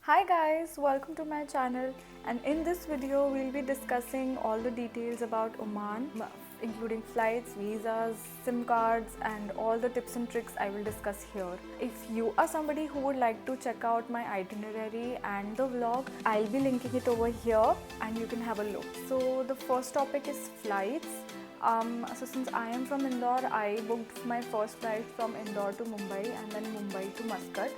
Hi guys, welcome to my channel, and in this video we'll be discussing all the details about Oman, including flights, visas, SIM cards and all the tips and tricks I will discuss here. If you are somebody who would like to check out my itinerary and the vlog, I'll be linking it over here and you can have a look. So the first topic is flights. So since I am from Indore, I booked my first flight from Indore to Mumbai and then Mumbai to Muscat,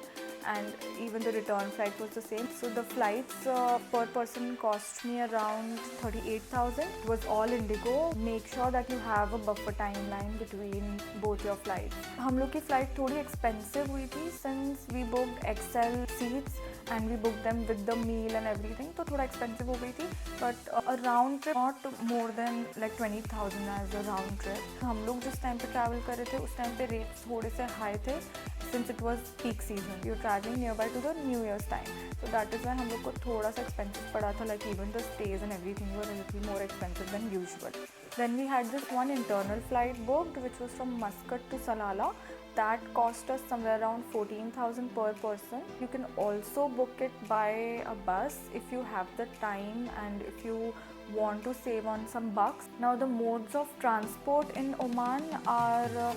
and even the return flight was the same. So the flights per person cost me around 38,000. It was all Indigo. Make sure that you have a buffer timeline between both your flights. हम लोग की flight थोड़ी expensive हुई थी since we booked XL seats and we booked them with the meal and everything, तो थोड़ा expensive हो गई थी, but a round trip not more than like 20,000 as a round trip. हम लोग जिस टाइम पे travel कर रहे थे उस टाइम पे rates थोड़े से high थे since it was peak season. We were traveling nearby to the New Year's time, so that is why हम लोग को थोड़ा सा expensive पड़ा था. Like even the stays and everything were a little more expensive than usual. Then we had this one internal flight booked, which was from Muscat to Salalah. That cost us somewhere around 14,000 per person. You can also book it by a bus if you have the time and if you want to save on some bucks. Now the modes of transport in Oman are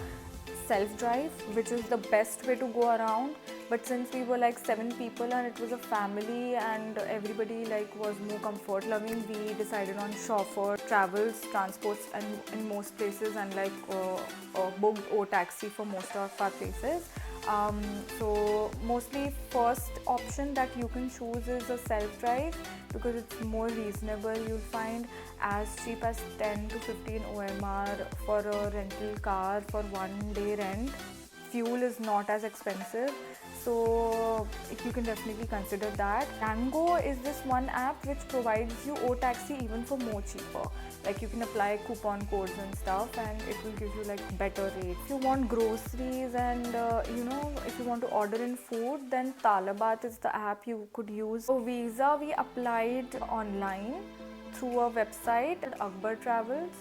self-drive, which is the best way to go around, but since we were like 7 people and it was a family and everybody like was more comfort loving, we decided on chauffeur travels transports and in most places, and like booked O taxi for most of our places. So mostly first option that you can choose is a self-drive because it's more reasonable. You'll find as cheap as 10 to 15 OMR for a rental car for 1 day rent. Fuel is not as expensive, so you can definitely consider that. Tango is this one app which provides you O taxi even for more cheaper. Like you can apply coupon codes and stuff and it will give you like better rates. If you want groceries and if you want to order in food, then Talabat is the app you could use. For visa we applied online through a website at Akbar Travels,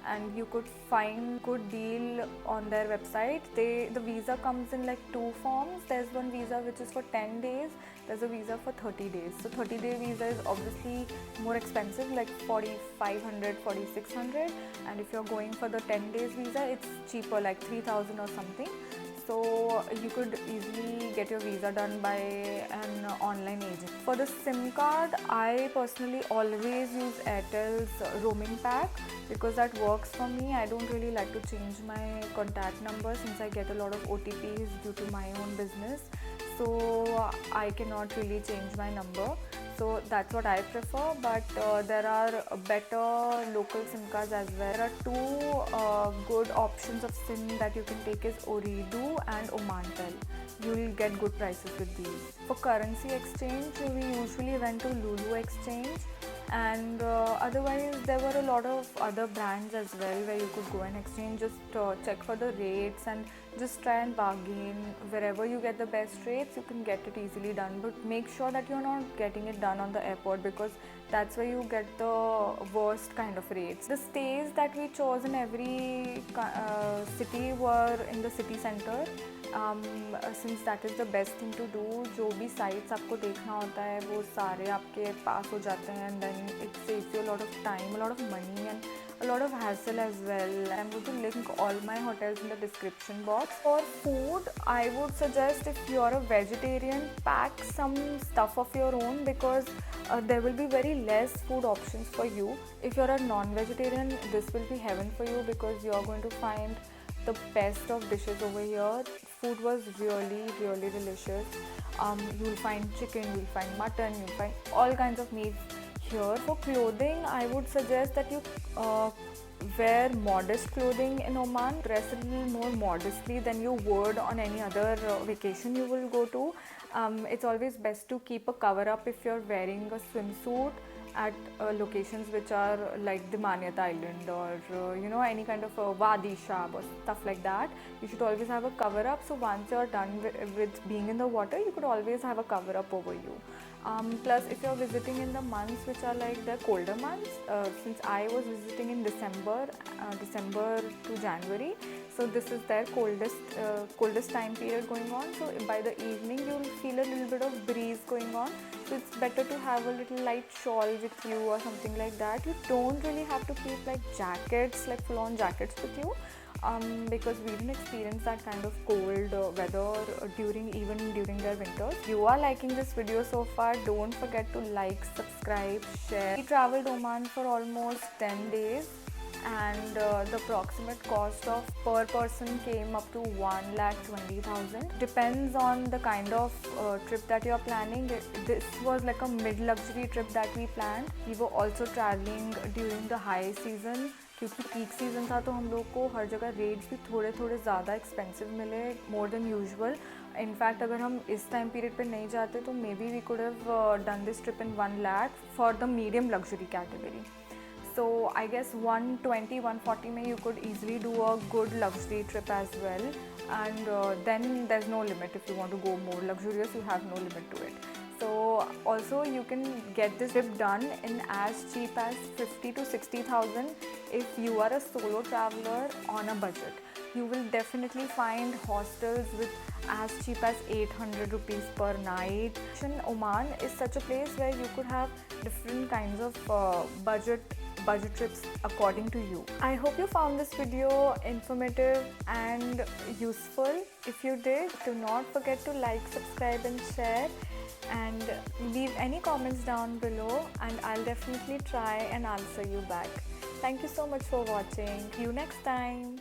and you could find good deal on their website. The visa comes in like 2 forms. There's one visa which is for 10 days, there's a visa for 30 days. So 30-day visa is obviously more expensive, like 4,500, 4,600, and if you're going for the 10 days visa, it's cheaper, like 3,000 or something. So you could easily get your visa done by an online agent. For the SIM card, I personally always use Airtel's roaming pack because that works for me. I don't really like to change my contact number since I get a lot of OTPs due to my own business. So I cannot really change my number. So that's what I prefer, but there are better local SIM cards as well. There are two good options of SIM that you can take is Ooredoo and Omantel. You will get good prices with these. For currency exchange, we usually went to Lulu Exchange, and otherwise there were a lot of other brands as well where you could go and exchange. Just check for the rates and just try and bargain. Wherever you get the best rates, you can get it easily done, but make sure that you're not getting it done on the airport because that's where you get the worst kind of rates. The stays that we chose in every city were in the city center. Since that is the best thing to do, जो भी sites आपको देखना होता है वो सारे आपके पास हो जाते हैं, and then it saves you a lot of time, a lot of money and a lot of hassle as well. I'm going to link all my hotels in the description box. For food, I would suggest if you're a vegetarian, pack some stuff of your own because there will be very less food options for you. If you're a non-vegetarian, this will be heaven for you because you're going to find the best of dishes over here. Food was really, really delicious. You'll find chicken, you'll find mutton, you'll find all kinds of meats here. For clothing, I would suggest that you wear modest clothing in Oman. Dress a little more modestly than you would on any other vacation you will go to. It's always best to keep a cover up if you're wearing a swimsuit at locations which are like the Manyata Island or any kind of Wadi Shab or stuff like that. You should always have a cover up, so once you're done with being in the water, you could always have a cover up over you. Plus if you're visiting in the months which are like the colder months, since I was visiting in December to January, So this is their coldest time period going on. So by the evening you'll feel a little bit of breeze going on. So it's better to have a little light shawl with you or something like that. You don't really have to keep like jackets, like full-on jackets with you. Because we didn't experience that kind of cold weather during their winters. If you are liking this video so far, don't forget to like, subscribe, share. We traveled Oman for almost 10 days and the approximate cost of per person came up to 1,20,000. Depends on the kind of trip that you are planning. This was like a mid-luxury trip that we planned. We were also traveling during the high season क्योंकि peak season था तो हम लोग को हर जगह rates भी थोड़े ज़्यादा एक्सपेंसिव मिले, मोर देन यूजुअल. इनफैक्ट अगर हम इस टाइम पीरियड पे नहीं जाते तो maybe we could have done this trip in 1 lakh for the medium luxury category. So I guess 120-140 में you could easily do a good luxury trip as well, and then there's no limit. If you want to go more luxurious, you have no limit to it. So also you can get this trip done in as cheap as 50 to 60,000 if you are a solo traveler on a budget. You will definitely find hostels with as cheap as 800 rupees per night. Oman is such a place where you could have different kinds of budget trips according to you. I hope you found this video informative and useful. If you did, do not forget to like, subscribe and share, and leave any comments down below and I'll definitely try and answer you back. Thank you so much for watching. See you next time.